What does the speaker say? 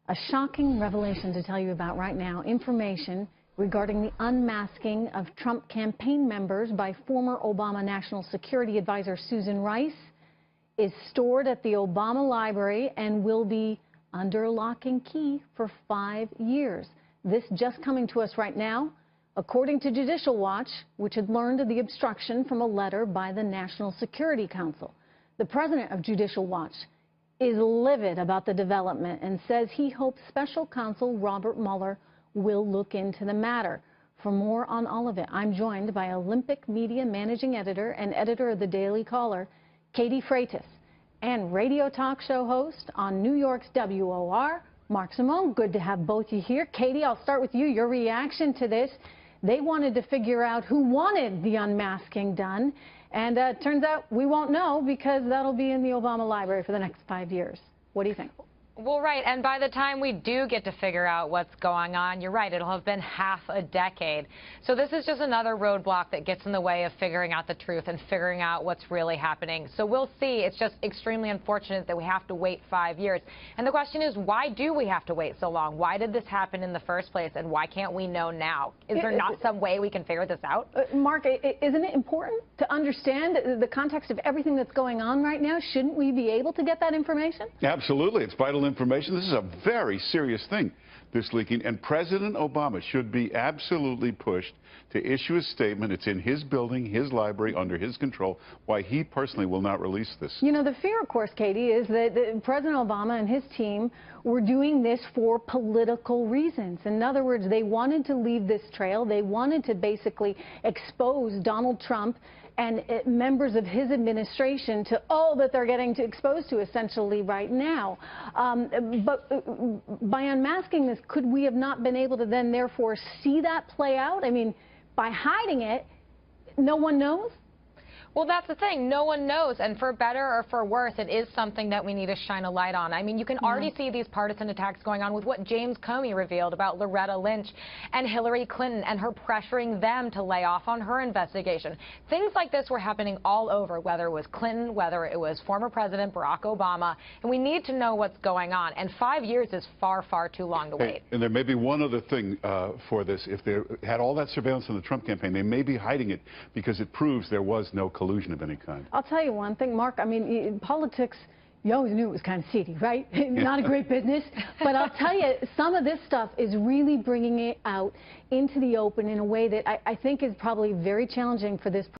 A shocking revelation to tell you about right now. Information regarding the unmasking of Trump campaign members by former Obama National Security Advisor Susan Rice is stored at the Obama Library and will be under lock and key for 5 years. This just coming to us right now, according to Judicial Watch, which had learned of the obstruction from a letter by the National Security Council. The president of Judicial Watch is livid about the development and says he hopes special counsel Robert Mueller will look into the matter. For more on all of it, I'm joined by Olympic Media Managing Editor and editor of the Daily Caller, Katie Freitas, and radio talk show host on New York's WOR, Mark Simone. Good to have both you here. Katie, I'll start with you. Your reaction to this. They wanted to figure out who wanted the unmasking done, and it turns out we won't know because that'll be in the Obama Library for the next 5 years. What do you think? Well, right, and by the time we do get to figure out what's going on, you're right, it'll have been half a decade. So this is just another roadblock that gets in the way of figuring out the truth and figuring out what's really happening. So we'll see. It's just extremely unfortunate that we have to wait 5 years. And the question is, why do we have to wait so long? Why did this happen in the first place, and why can't we know now? Is there not some way we can figure this out? Mark, isn't it important to understand the context of everything that's going on right now? Shouldn't we be able to get that information? Absolutely. It's vital information. This is a very serious thing, this leaking, and President Obama should be absolutely pushed to issue a statement. It's in his building, his library, under his control, why he personally will not release this. You know, the fear, of course, Katie, is that President Obama and his team were doing this for political reasons. In other words, they wanted to leave this trail. They wanted to basically expose Donald Trump and members of his administration to all that they're getting exposed to essentially right now. But by unmasking this, could we have not been able to then therefore see that play out? I mean, by hiding it, no one knows? Well, that's the thing. No one knows. And for better or for worse, it is something that we need to shine a light on. I mean, you can already see these partisan attacks going on with what James Comey revealed about Loretta Lynch and Hillary Clinton and her pressuring them to lay off on her investigation. Things like this were happening all over, whether it was Clinton, whether it was former President Barack Obama. And we need to know what's going on. And 5 years is far, far too long to wait. And there may be one other thing for this. If they had all that surveillance in the Trump campaign, they may be hiding it because it proves there was no collusion of any kind. I'll tell you one thing, Mark. I mean, in politics, you always knew it was kind of seedy, right? Not a great business. But I'll tell you, some of this stuff is really bringing it out into the open in a way that I think is probably very challenging for this